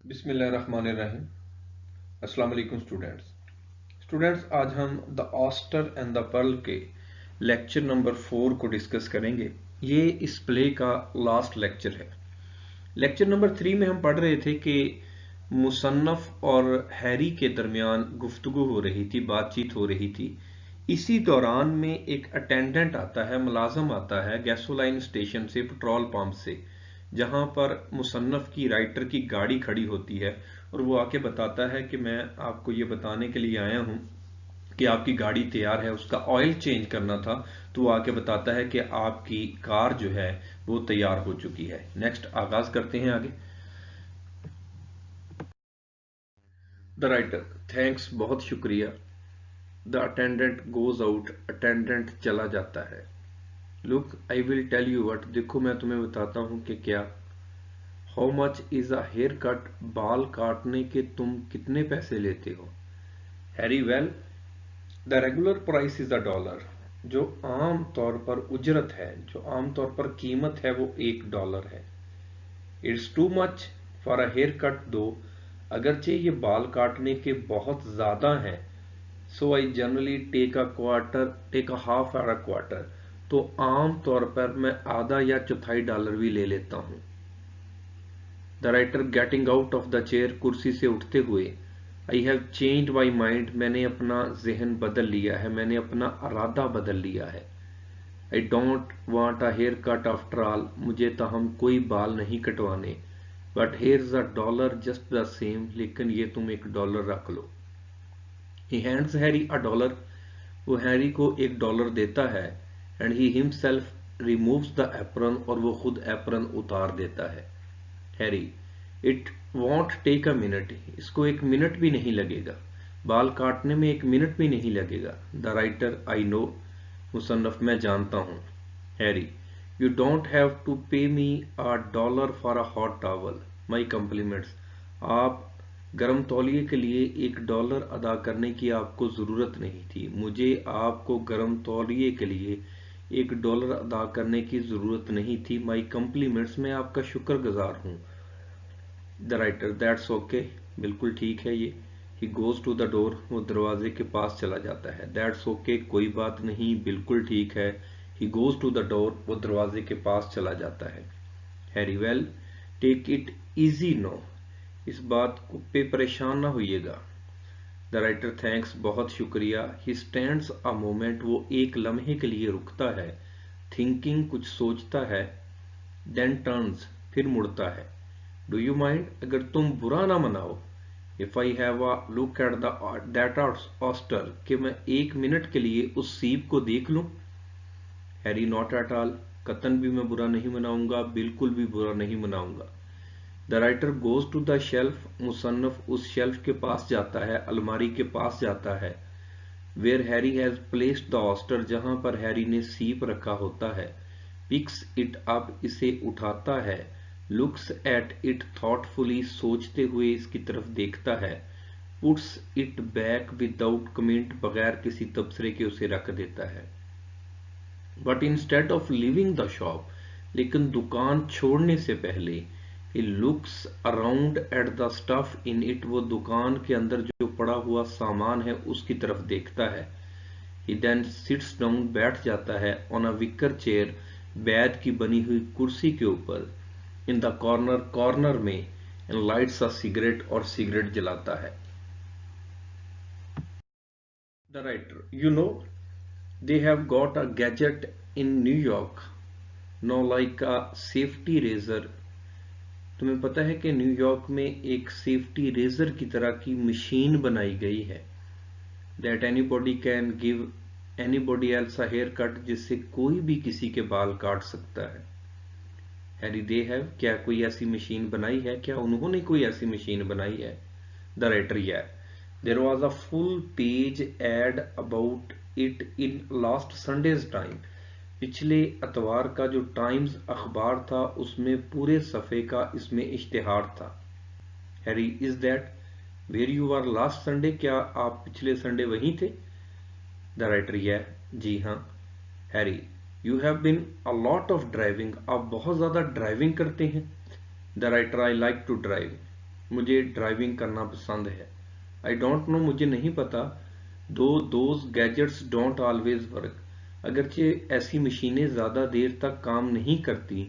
بسم اللہ الرحمن الرحیم۔ السلام علیکم اسٹوڈینٹس آج ہم دا آسٹر اینڈ دا پرل کے لیکچر نمبر 4 کو ڈسکس کریں گے۔ یہ اس پلے کا لاسٹ لیکچر ہے۔ لیکچر نمبر 3 میں ہم پڑھ رہے تھے کہ مصنف اور ہیری کے درمیان گفتگو ہو رہی تھی، بات چیت ہو رہی تھی۔ اسی دوران میں ایک اٹینڈنٹ آتا ہے، ملازم آتا ہے گیسولائن اسٹیشن سے، پٹرول پمپ سے، جہاں پر مصنف کی رائٹر کی گاڑی کھڑی ہوتی ہے، اور وہ آ کے بتاتا ہے کہ میں آپ کو یہ بتانے کے لیے آیا ہوں کہ آپ کی گاڑی تیار ہے، اس کا آئل چینج کرنا تھا۔ تو وہ آ کے بتاتا ہے کہ آپ کی کار جو ہے وہ تیار ہو چکی ہے۔ نیکسٹ آغاز کرتے ہیں آگے۔ دا رائٹر: تھینکس، بہت شکریہ۔ دا اٹینڈنٹ گوز آؤٹ، اٹینڈنٹ چلا جاتا ہے۔ لک آئی ول ٹیل یو وٹ، دیکھو میں تمہیں بتاتا ہوں کہ کیا۔ How much is a hair cut, بال کاٹنے کے تم کتنے پیسے لیتے ہو؟ Harry: well the regular price is $1، جو عام طور پر اجرت ہے، جو عام طور پر قیمت ہے وہ $1 ہے۔ It's too much for a haircut though, اگرچہ یہ بال کاٹنے کے بہت زیادہ ہیں۔ سو I generally take a half اور اے کوارٹر، تو عام طور پر میں آدھا یا چوتھائی ڈالر بھی لے لیتا ہوں۔ دا writer getting out of the chair, کرسی سے اٹھتے ہوئے۔ I have changed my mind, میں نے اپنا ذہن بدل لیا ہے، میں نے اپنا ارادہ بدل لیا ہے۔ I don't want a haircut after all, مجھے تاہم کوئی بال نہیں کٹوانے۔ But here's a dollar just the same, لیکن یہ تم $1 رکھ لو۔ He hands Harry a dollar, وہ ہیری کو $1 دیتا ہے۔ اینڈ ہی ہمسیلف ریمووز دا ایپرن، اور وہ خود ایپرن اتار دیتا ہے۔ Harry: it won't take a minute, اس کو 1 منٹ بھی نہیں لگے گا، بال کاٹنے میں 1 منٹ بھی نہیں لگے گا۔ دا رائٹر: آئی نو، مصنف: میں جانتا ہوں۔ Harry: you don't have to pay me $1 for a hot towel, my compliments, آپ گرم تولیے کے لیے $1 ادا کرنے کی آپ کو ضرورت نہیں تھی، مجھے آپ کو گرم تولیے کے لیے $1 ادا کرنے کی ضرورت نہیں تھی، مائی کمپلیمنٹس، میں آپ کا شکر گزار ہوں۔ دا رائٹر: دیٹس اوکے، بالکل ٹھیک ہے یہ۔ ہی گوز ٹو دا ڈور، وہ دروازے کے پاس چلا جاتا ہے۔ دیٹس اوکے، کوئی بات نہیں، بالکل ٹھیک ہے۔ ہی گوز ٹو دا ڈور، وہ دروازے کے پاس چلا جاتا ہے۔ Harry: well take it easy no, اس بات پہ پریشان نہ ہوئیے گا۔ دا رائٹر: تھینکس، بہت شکریہ۔ ہی اسٹینڈز اے مومنٹ، وہ ایک لمحے کے لیے رکتا ہے۔ تھنکنگ، کچھ سوچتا ہے۔ دین ٹرنز، پھر مڑتا ہے۔ ڈو یو مائنڈ، اگر تم برا نہ مناؤ، if I have a look at that oyster, کہ میں 1 منٹ کے لیے اس سیب کو دیکھ لوں؟ ہیری: ناٹ ایٹ آل، قطعاً بھی میں برا نہیں مناؤں گا، بالکل بھی برا نہیں مناؤں گا۔ The writer goes to the shelf, مصنف اس شیلف کے پاس جاتا ہے، الماری کے پاس جاتا ہے۔ ویئر ہیری ہیز پلیسڈ دا آسٹر، جہاں پر ہیری نے سیب رکھا ہوتا ہے۔ پکس اٹ اپ، اسے اٹھاتا ہے۔ Looks at it thoughtfully, سوچتے ہوئے اس کی طرف دیکھتا ہے۔ Puts it back without comment, بغیر کسی تبصرے کے اسے رکھ دیتا ہے۔ But instead of leaving the shop, لیکن دکان چھوڑنے سے پہلے، he looks around at the stuff in it, وہ دکان کے اندر جو پڑا ہوا سامان ہے اس کی طرف دیکھتا ہے۔ ہی دین سٹس ڈاؤن، بیٹھ جاتا ہے۔ آن اے وکر چیئر، بیت کی بنی ہوئی کرسی کے اوپر۔ ان دا کارنر، کارنر میں۔ ان لائٹس اے سگریٹ، اور سگریٹ جلاتا ہے۔ The writer: you know they have got a gadget in New York now like a safety razor، تمہیں پتا ہے کہ نیو یارک میں ایک سیفٹی ریزر کی طرح کی مشین بنائی گئی ہے۔ that anybody can give anybody else a haircut، جس سے کوئی بھی کسی کے بال کاٹ سکتا ہے۔ ہیری: they have، کیا کوئی ایسی مشین بنائی ہے، کیا انہوں نے کوئی ایسی مشین بنائی ہے؟ The writer: yeah، there was a full page ad about it in last Sunday's time، پچھلے اتوار کا جو ٹائمز اخبار تھا اس میں پورے صفحے کا اس میں اشتہار تھا۔ Harry: is that where you were last Sunday، کیا آپ پچھلے سنڈے وہیں تھے؟ دا رائٹر: yeah، جی ہاں۔ Harry: you have been a lot of driving، آپ بہت زیادہ ڈرائیونگ کرتے ہیں؟ The writer: I like to drive۔ مجھے ڈرائیونگ کرنا پسند ہے. آئی ڈونٹ نو مجھے نہیں پتا. Those gadgets don't always work. اگرچہ ایسی مشینیں زیادہ دیر تک کام نہیں کرتی.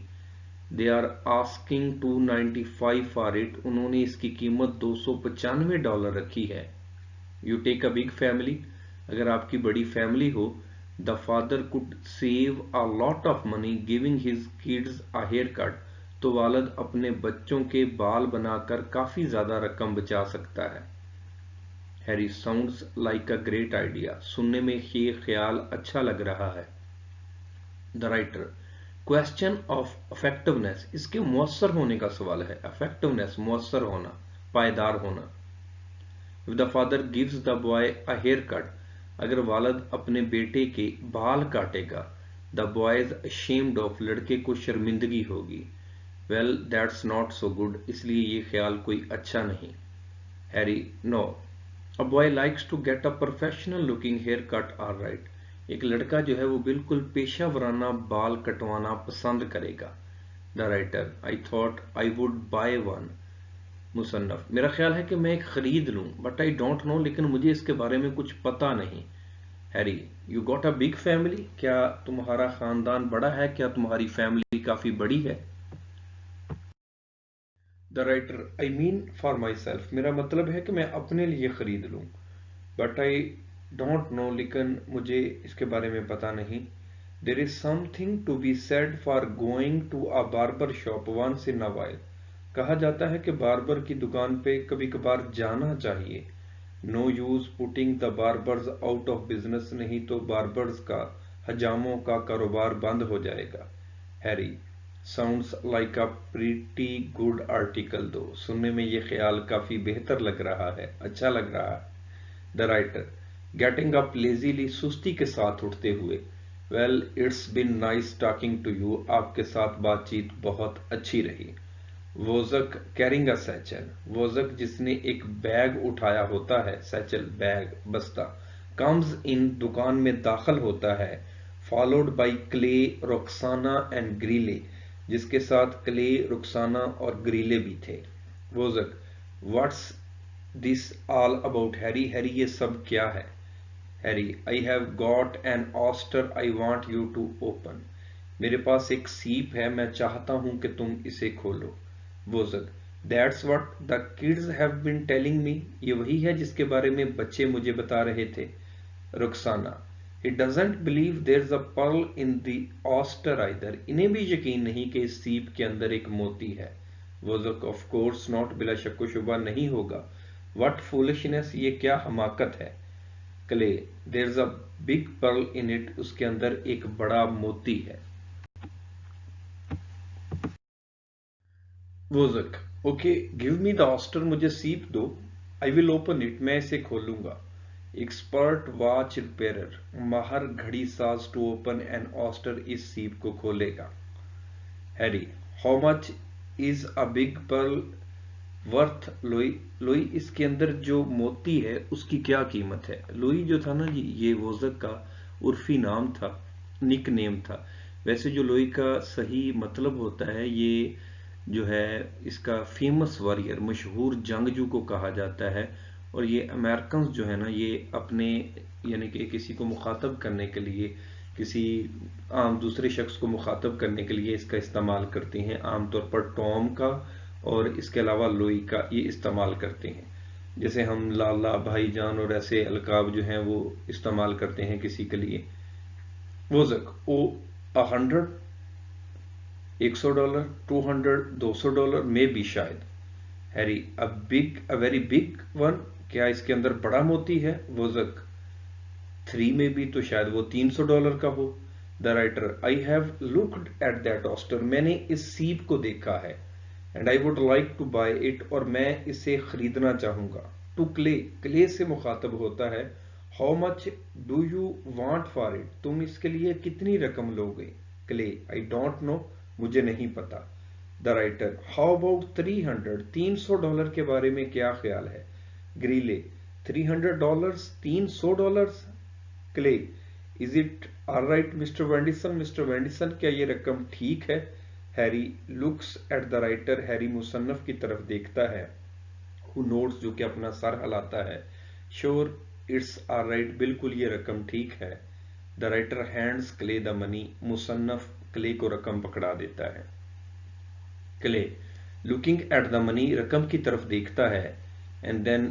They are asking $295 for it. انہوں نے اس کی قیمت $295 رکھی ہے. You take a big family. اگر آپ کی بڑی فیملی ہو, the father could save a lot of money giving his kids a haircut. تو والد اپنے بچوں کے بال بنا کر کافی زیادہ رقم بچا سکتا ہے. Harry sounds like a great idea. سننے میں یہ خیال اچھا لگ رہا ہے. The writer question of effectiveness. اس کے مؤثر ہونے کا سوال ہے. افیکٹونیس مؤثر ہونا, پائیدار ہونا. If the father gives the boy a haircut, اگر والد اپنے بیٹے کے بال کاٹے گا, the boy is ashamed of. لڑکے کو شرمندگی ہوگی. Well, that's not so good. اس لیے یہ خیال کوئی اچھا نہیں. Harry, no. A boy likes to get a professional looking haircut, all right. ایک لڑکا جو ہے وہ بالکل پیشہ ورانہ بال کٹوانا پسند کرے گا. The writer, I thought I would buy one. مصنف, میرا خیال ہے کہ میں ایک خرید لوں. بٹ آئی ڈونٹ نو, لیکن مجھے اس کے بارے میں کچھ پتا نہیں. Harry, you got a big family. کیا تمہارا خاندان بڑا ہے؟ کیا تمہاری فیملی کافی بڑی ہے؟ The writer, I mean for myself. میرا مطلب ہے کہ میں اپنے لیے خرید لوں. بٹ آئی ڈونٹ نو, لیکن مجھے اس کے بارے میں پتا نہیں. دیر از some thing to be sad for going to a barber shop once in a while. کہا جاتا ہے کہ باربر کی دکان پہ کبھی کبھار جانا چاہیے. No use putting the barbers out of business. نہیں تو باربرز کا, حجاموں کا کاروبار بند ہو جائے گا. Harry, sounds like a pretty good article though. سننے میں یہ خیال کافی بہتر لگ رہا ہے, اچھا لگ رہا ہے. The writer, getting up lazily. سستی کے ساتھ اٹھتے ہوئے. Well, it's been nice talking to you. آپ کے ساتھ بات چیت بہت اچھی رہی. ووزک کیرنگ اے سیچل. ووزک جس نے ایک بیگ اٹھایا ہوتا ہے. سیچل بیگ, بستہ. کمز ان دکان میں داخل ہوتا ہے. Followed by Clay, Roxana and Greeley. جس کے ساتھ کلے, رکسانا اور گریلے بھی تھے. Wozek, what's this all about Harry. Harry, یہ سب کیا ہے؟ Harry, I have got an oyster I want you to open. میرے پاس ایک سیپ ہے, میں چاہتا ہوں کہ تم اسے کھولو. Wozek, that's what the kids have been telling me. یہ وہی ہے جس کے بارے میں بچے مجھے بتا رہے تھے. Roxana, he doesn't believe there's a pearl in the oyster either. انہیں بھی یقین نہیں کہ اس سیپ کے اندر ایک موتی ہے. ووزک, آف کورس ناٹ. بلا شک و شبہ نہیں ہوگا. وٹ فولشنس, یہ کیا حماقت ہے. Clay, there's a big pearl in it. اس کے اندر ایک بڑا موتی ہے. ووزک, اوکے, گیو می دا آسٹر. مجھے سیپ دو. آئی ول اوپن اٹ. میں اسے کھولوں گا. ایکسپرٹ واچ ریپیرر, ماہر گھڑی ساز, ٹو اوپن این آسٹر. اس سیپ کو کھولے گا. Harry, how much is a big pearl worth Louie. Louie, اس کے اندر جو موتی ہے اس کی کیا قیمت ہے. لوئی جو تھا نا جی, یہ ووزک کا عرفی نام تھا, نک نیم تھا. ویسے جو لوئی کا صحیح مطلب ہوتا ہے, یہ جو ہے اس کا فیمس وارئر, مشہور جنگجو کو کہا جاتا ہے. اور یہ امریکنز جو ہے نا, یہ اپنے یعنی کہ کسی کو مخاطب کرنے کے لیے, کسی عام دوسرے شخص کو مخاطب کرنے کے لیے اس کا استعمال کرتے ہیں. عام طور پر ٹام کا اور اس کے علاوہ لوئی کا یہ استعمال کرتے ہیں. جیسے ہم لالا, بھائی جان اور ایسے القاب جو ہیں وہ استعمال کرتے ہیں کسی کے لیے. ووزک, او, $100, $100, $200, $200, میں بھی شاید. Harry, a very big one. کیا اس کے اندر بڑا موتی ہے. ووزک, 3 میں بھی, تو شاید وہ $300 کا ہو. The writer, I have looked at that oyster. میں نے اس سیپ کو دیکھا ہے. And I would like to buy it, اور میں اسے خریدنا چاہوں گا. ٹو کلے, کلے سے مخاطب ہوتا ہے. How much do you want for it. تم اس کے لیے کتنی رقم لو گے. کلے, آئی ڈونٹ نو, مجھے نہیں پتا. دا رائٹر, ہاؤ اباؤٹ 300, $300 کے بارے میں کیا خیال ہے. گریلے, $300, $300. Clay, is it all right Mr Vendison. Mr Vendison, کیا یہ رقم ٹھیک ہے. Harry looks at the writer. Harry مصنف کی طرف دیکھتا ہے. who nods, जो कि अपना सर हिलाता है. Sure, it's alright, बिल्कुल ये रकम ठीक है. The writer hands Clay the money. मुसन्नफ क्ले को रकम पकड़ा देता है. Clay, looking at the money, रकम की तरफ देखता है, and then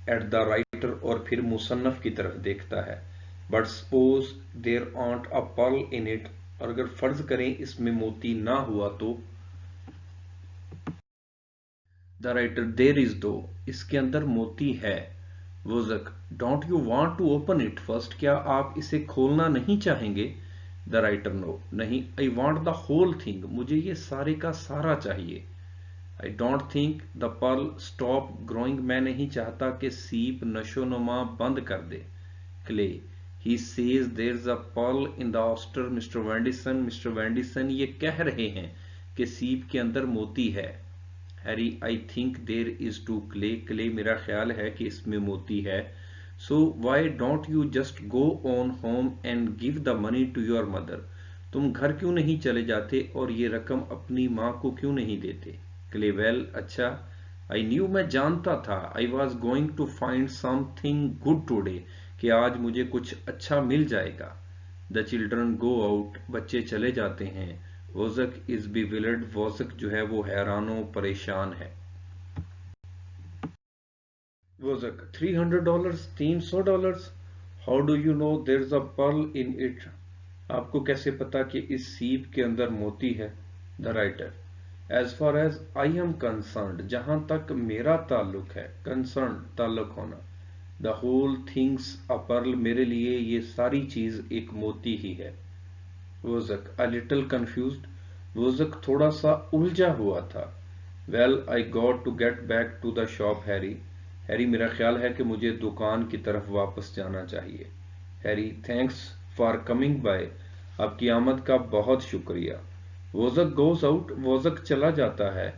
at the writer, और फिर मुसन्नफ की तरफ देखता है. But suppose there aren't a pearl in it, और अगर फर्ज करें इसमें मोती ना हुआ तो. The writer, there is though, इसके अंदर मोती है. वोज़क, don't you want to open it first, क्या आप इसे खोलना नहीं चाहेंगे? The writer, no, नहीं, I want the whole thing, मुझे ये सारे का सारा चाहिए. I don't think the pearl stop growing, मैं नहीं चाहता कि सीप नशोनुमा बंद कर दे. Clay, he says there's a pearl in the oyster, Mr. Vandison, Mr. Vandison ये कह रहे हैं कि सीप के अंदर मोती है. Harry, I think there is two. Clay, Clay मेरा ख्याल है कि इसमें मोती है. So why don't you just go on home and give the money to your mother, तुम घर क्यों नहीं चले जाते और ये रकम अपनी माँ को क्यों नहीं देते? क्ले, वेल, अच्छा, आई न्यू, मैं जानता था. I was going to find something good today, कि आज मुझे कुछ अच्छा मिल जाएगा. द चिल्ड्रन गो आउट, बच्चे चले जाते हैं. वोज़क इज बिविल्ड, वोज़क जो है वो हैरानो परेशान है. वोज़क, $300, $300. How do you know there is a pearl in it, आपको कैसे पता कि इस सीप के अंदर मोती है? The writer, as far as I am concerned, जहां तक मेरा ताल्लुक है. कंसर्न, ताल्लुक होना. The whole thing's a pearl, मेरे लिए ये सारी चीज एक मोती ही है. वोज़क, अ लिटिल कंफ्यूज्ड, वोज़क थोड़ा सा उलझा हुआ था. Well, I got to get back to the shop Harry, Harry मेरा ख्याल है कि मुझे दुकान की तरफ वापस जाना चाहिए. Harry, thanks for coming by, आपकी आमद का बहुत शुक्रिया. वोज़क गोज आउट, वोज़क चला जाता है.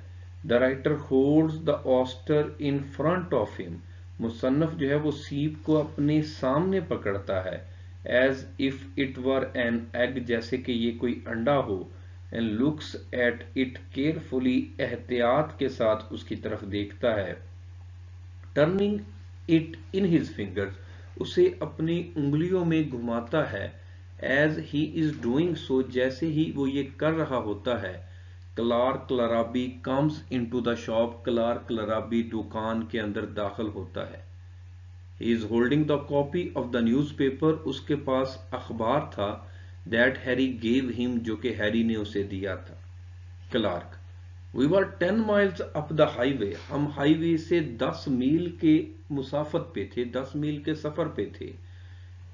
The writer holds the oyster in front of him, मुसन्नफ जो है वो सीप को अपने सामने पकड़ता है. As if it were an egg, जैसे कि ये कोई अंडा हो. And looks at it carefully, एहतियात के साथ उसकी तरफ देखता है. Turning it in his fingers, उसे अपनी उंगलियों में घुमाता है. As he is doing so, जैसे ही वो ये कर रहा होता है. Clark Larrabee comes into the shop, Clark Larrabee दुकान के अंदर दाखिल होता है. He is holding the copy of the newspaper, उसके पास अखबार था. That Harry gave him, जो कि हैरी ने उसे दिया था. Clark, We were 10 miles up the highway, हम हाईवे से 10 मील के मुसाफत पे थे, 10 मील के सफर पे थे.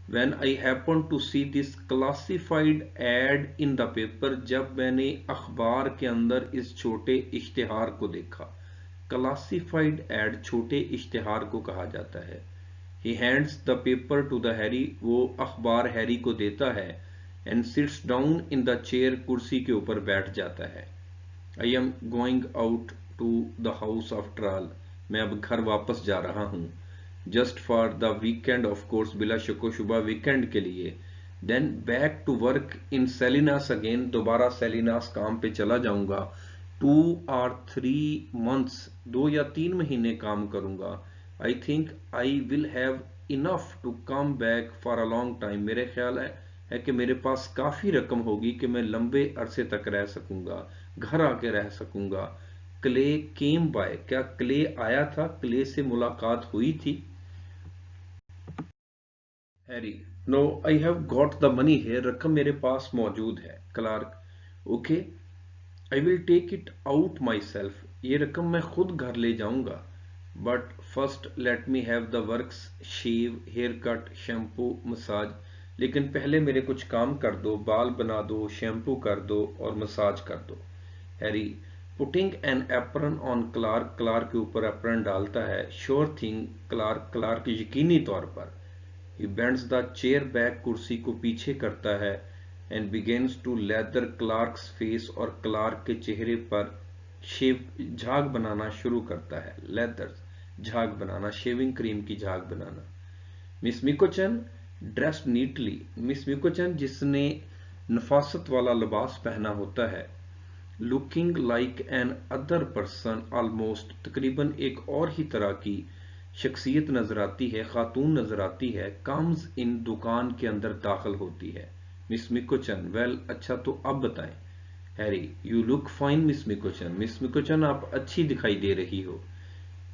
When I happened to see this classified ad in the paper, जब मैंने अखबार के अंदर इस छोटे इश्तिहार को देखा. क्लासिफाइड एड छोटे इश्तिहार को कहा जाता है. He hands the paper to the Harry, वो अखबार हैरी को देता है. And sits down in the chair, कुर्सी के ऊपर बैठ जाता है. I am going out to the house after all, मैं अब घर वापस जा रहा हूँ. Just for the weekend of course, बिला शको शुबा वीकेंड के लिए. Then back to work in Salinas again, दोबारा सेलिनास काम पे चला जाऊंगा. 2 or 3 months, 2 या 3 महीने काम करूंगा. I think I will have enough to come back for a long time, मेरे ख्याल है कि मेरे पास काफी रकम होगी कि मैं लंबे अरसे तक रह सकूंगा, घर आके रह सकूंगा. क्ले केम बाय, क्या क्ले आया था, क्ले से मुलाकात हुई थी? Harry, no, I have got the money है, रकम मेरे पास मौजूद है. Clark, okay, I will take it out myself, ये रकम मैं खुद घर ले जाऊंगा. But first let me have the works, shave, haircut, shampoo, massage, लेकिन पहले मेरे कुछ काम कर दो, बाल बना दो, शैम्पू कर दो और मसाज कर दो. Harry, putting an apron on Clark, Clark के ऊपर एप्रन डालता है. श्योर थिंग क्लार्क, क्लार्क यकीनी तौर पर. He bends the chair back, कुर्सी को पीछे करता है. And begins to lather Clark's face, और क्लार्क के चेहरे पर झाग बनाना शुरू करता है. लेदर, झाग बनाना, शेविंग क्रीम की झाग बनाना. मिस मिकोचन ड्रेस्ड नीटली, मिस मिकोचन जिसने नफासत वाला लिबास पहना होता है. Looking like an other person almost, तकरीबन एक और ही तरह की शख्सियत नजर आती है, खातून नजर आती है, कम्स इन, दुकान के अंदर दाखिल होती है। मिस मिकोचन, वेल अच्छा तो अब बताएं। Harry, you look fine Miss McCutcheon, Miss McCutcheon आप अच्छी दिखाई दे रही हो।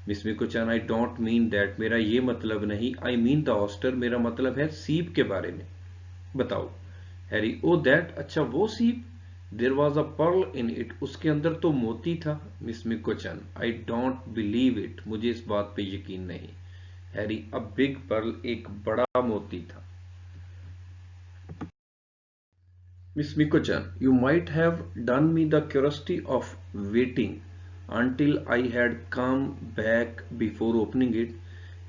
Miss McCutcheon, I don't mean that, मेरा ये मतलब नहीं, आई मीन द ऑस्टर, मेरा मतलब है सीप के बारे में, बताओ। हैरी, ओ दैट, अच्छा वो सीप, there was a pearl in it, उसके अंदर तो मोती था। Miss McCutcheon, I don't believe it, मुझे इस बात पे यकीन नहीं। हैरी, अ बिग पर्ल, एक बड़ा मोती था। Miss Miko-chan, you might have done me the curiosity of waiting until I had come back before opening it.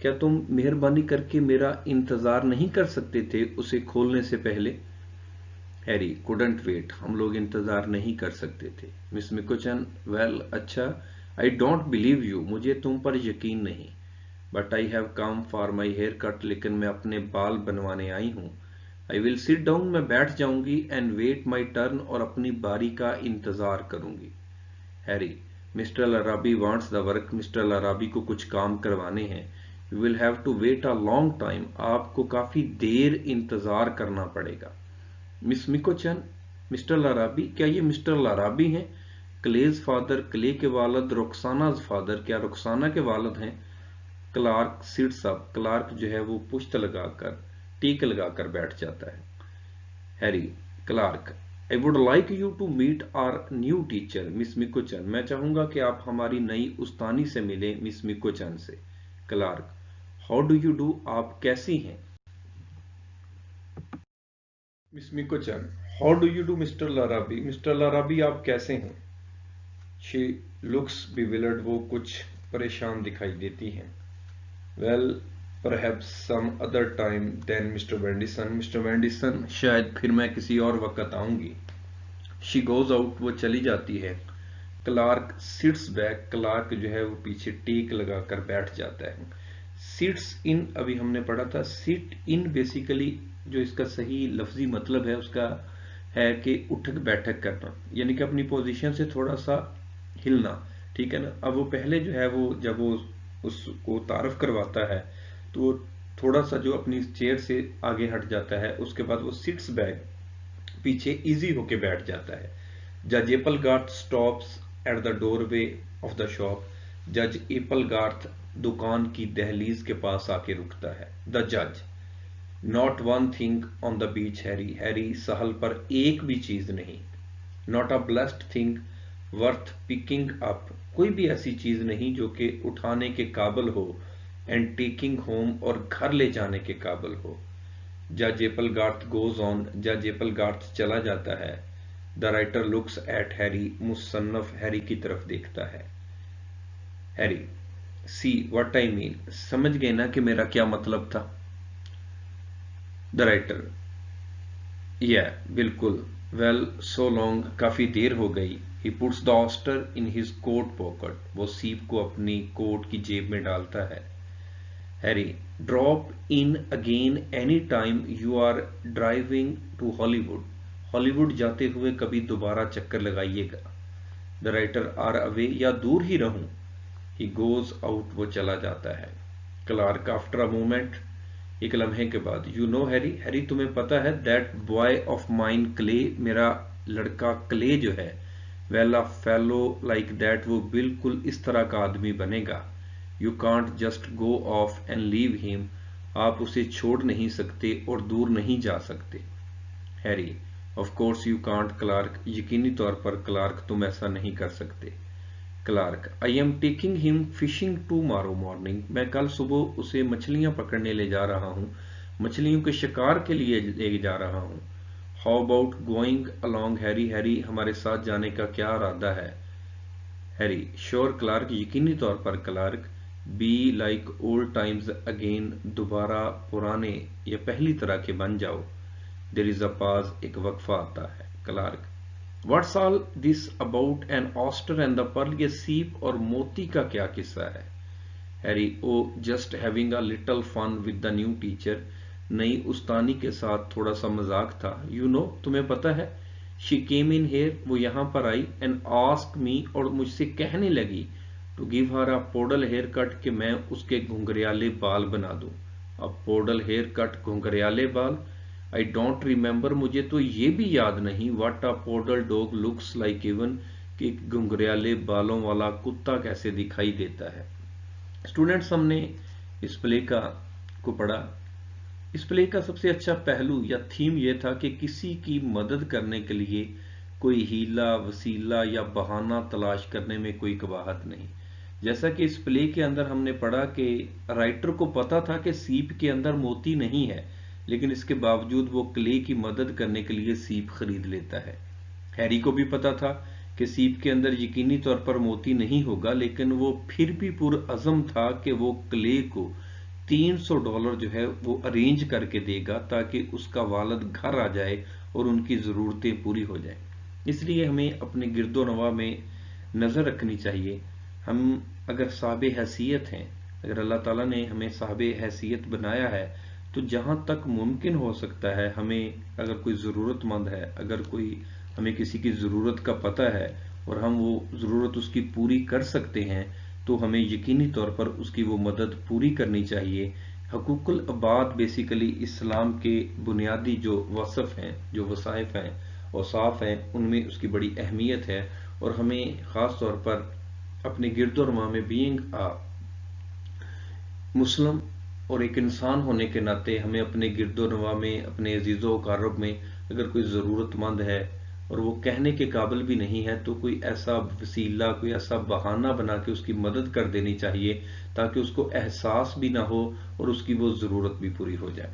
क्या तुम मेहरबानी करके मेरा इंतजार नहीं कर सकते थे उसे खोलने से पहले? हैरी, couldn't wait, हम लोग इंतजार नहीं कर सकते थे। मिस मिकोचन, वेल अच्छा, आई डोंट बिलीव यू, मुझे तुम पर यकीन नहीं। But I have come for my haircut, लेकिन मैं अपने बाल बनवाने आई हूँ। आई विल सिट डाउन, मैं बैठ जाऊंगी, एंड वेट माई टर्न, और अपनी बारी का इंतजार करूंगी। Harry, Mr Larrabee wants the work, Mr Larrabee को कुछ काम करवाने हैं। You will have to wait a long time, आपको काफी देर इंतजार करना पड़ेगा। मिस मिकोचन, मिस्टर लाराबी, क्या ये मिस्टर लाराबी हैं? क्लेज फादर, क्ले के वालद, रुखसानाज फादर, क्या रुखसाना के वालद हैं? क्लार्क सिट्स अप, क्लार्क जो है वो पुश्त लगाकर, टीक लगाकर बैठ जाता है। Harry, Clark, I would like you to meet our new teacher Miss McCutcheon, मैं चाहूंगा कि आप हमारी नई उस्तानी से मिले मिस मिकोचन से। Clark, how do you do, आप कैसी हैं? Miss McCutcheon, how do you do Mr Larrabee, Mr Larrabee आप कैसे हैं? शी लुक्स बिविलर्ड, वो कुछ परेशान दिखाई देती हैं। Well, perhaps some other time then Mr Vendison, Mr Vendison शायद फिर मैं किसी और वक्त आऊंगी। शी गोज आउट, वो चली जाती है। क्लार्क सिट्स बैक, क्लार्क जो है वो पीछे टेक लगाकर बैठ जाता है। सिट्स इन अभी हमने पढ़ा था, सिट इन बेसिकली जो इसका सही लफ्जी मतलब है उसका है कि उठक बैठक करना, यानी कि अपनी पोजीशन से थोड़ा सा हिलना, ठीक है ना। अब वो पहले जो है वो जब वो उसको तारफ करवाता है तो वो थोड़ा सा जो अपनी चेयर से आगे हट जाता है, उसके बाद वो सिट्स बैक, पीछे इजी होके बैठ जाता है। जज Applegarth stops at the doorway of the shop, जज एपलगार्थ दुकान की दहलीज के पास आके रुकता है। द जज, not one thing on the beach Harry, Harry सहल पर एक भी चीज नहीं। Not a blessed thing worth picking up, कोई भी ऐसी चीज नहीं जो कि उठाने के काबिल हो, एंड टेकिंग होम, और घर ले जाने के काबिल हो। जज एपलगार्थ गोज ऑन, जज एपलगार्थ चला जाता है। The writer looks at Harry, मुसन्नफ हैरी की तरफ देखता है। Harry, see what I mean, समझ गए ना कि मेरा क्या मतलब था? द राइटर, या बिल्कुल। वेल, सो लॉन्ग, काफी देर हो गई। He puts the oyster in his coat pocket, वो सीप को अपनी कोट की जेब में डालता है। Harry, drop in again any time you are driving to Hollywood, Hollywood जाते हुए कभी दोबारा चक्कर लगाइएगा। द राइटर, आर अवे, या दूर ही रहूं। ही गोज आउट, वो चला जाता है। क्लार्क, आफ्टर अ मोमेंट, एक लम्हे के बाद, यू नो हैरी, हैरी तुम्हें पता है, that boy of mine clay, मेरा लड़का क्ले जो है, well a fellow like that, वो बिल्कुल इस तरह का आदमी बनेगा। You can't just go of and leave him, आप उसे छोड़ नहीं सकते और दूर नहीं जा सकते। Harry, of course you can't Clark, यकीनी तौर पर क्लार्क तुम ऐसा नहीं कर सकते। Clark, I am taking him fishing tomorrow morning, मैं कल सुबह उसे मछलियां पकड़ने ले जा रहा हूँ, मछलियों के शिकार के लिए ले जा रहा हूँ। How about going along Harry, Harry हमारे साथ जाने का क्या इरादा है? हैरी, श्योर क्लार्क, यकीनी तौर पर Clark. Be like old times again, दोबारा पुराने या पहली तरह के बन जाओ। देयर इज अ पाज, एक वक्फा आता है। Clark, what's all this about an oyster and the pearl, ये सीप और मोती का क्या किस्सा है? Harry, oh just having a little fun with the new teacher, नई उस्तानी के साथ थोड़ा सा मजाक था। यू नो, तुम्हें पता है, शी केम इन हेयर, वो यहाँ पर आई, एंड आस्क मी, और मुझसे कहने लगी, to give her a poodle haircut, कि मैं उसके घुंघरियाले बाल बना दूं। अब पोडल हेयर कट, घुंघरियाले बाल। आई डोंट रिमेंबर, मुझे तो ये भी याद नहीं, what a poodle dog looks like even, कि घुंघरियाले बालों वाला कुत्ता कैसे दिखाई देता है। स्टूडेंट्स, हमने इस प्ले को पढ़ा। इस प्ले का सबसे अच्छा पहलू या थीम यह था कि किसी की मदद करने के लिए कोई हीला वसीला या बहाना तलाश करने में कोई कबाहत नहीं। जैसा कि इस प्ले के अंदर हमने पढ़ा कि राइटर को पता था कि सीप के अंदर मोती नहीं है, लेकिन इसके बावजूद वो क्ले की मदद करने के लिए सीप खरीद लेता है। हैरी को भी पता था कि सीप के अंदर यकीनी तौर पर मोती नहीं होगा, लेकिन वो फिर भी पुरअज़म था कि वो क्ले को $300 जो है वो अरेंज करके देगा, ताकि उसका वालिद घर आ जाए और उनकी ज़रूरतें पूरी हो जाए। इसलिए हमें अपने गिरदो नवा में नज़र रखनी चाहिए। हम अगर साहिब हैसियत हैं, अगर अल्लाह ताला ने हमें साहिब हैसियत बनाया है, तो जहाँ तक मुमकिन हो सकता है, हमें अगर कोई ज़रूरतमंद है, अगर कोई हमें किसी की ज़रूरत का पता है और हम वो ज़रूरत उसकी पूरी कर सकते हैं, तो हमें यकीनी तौर पर उसकी वो मदद पूरी करनी चाहिए। हकूकुल अबाद बेसिकली इस्लाम के बुनियादी जो वसफ़ हैं, जो वसाइफ हैं, औसाफ हैं, उनमें उसकी बड़ी अहमियत है। और हमें ख़ास तौर पर अपने गिरदोरमा में बीइंग मुस्लिम और एक इंसान होने के नाते हमें अपने गिरदोनवा में, अपने अजीज़ो कारब में अगर कोई ज़रूरतमंद है और वो कहने के काबिल भी नहीं है, तो कोई ऐसा वसीला, कोई ऐसा बहाना बना के उसकी मदद कर देनी चाहिए, ताकि उसको एहसास भी ना हो और उसकी वो ज़रूरत भी पूरी हो जाए।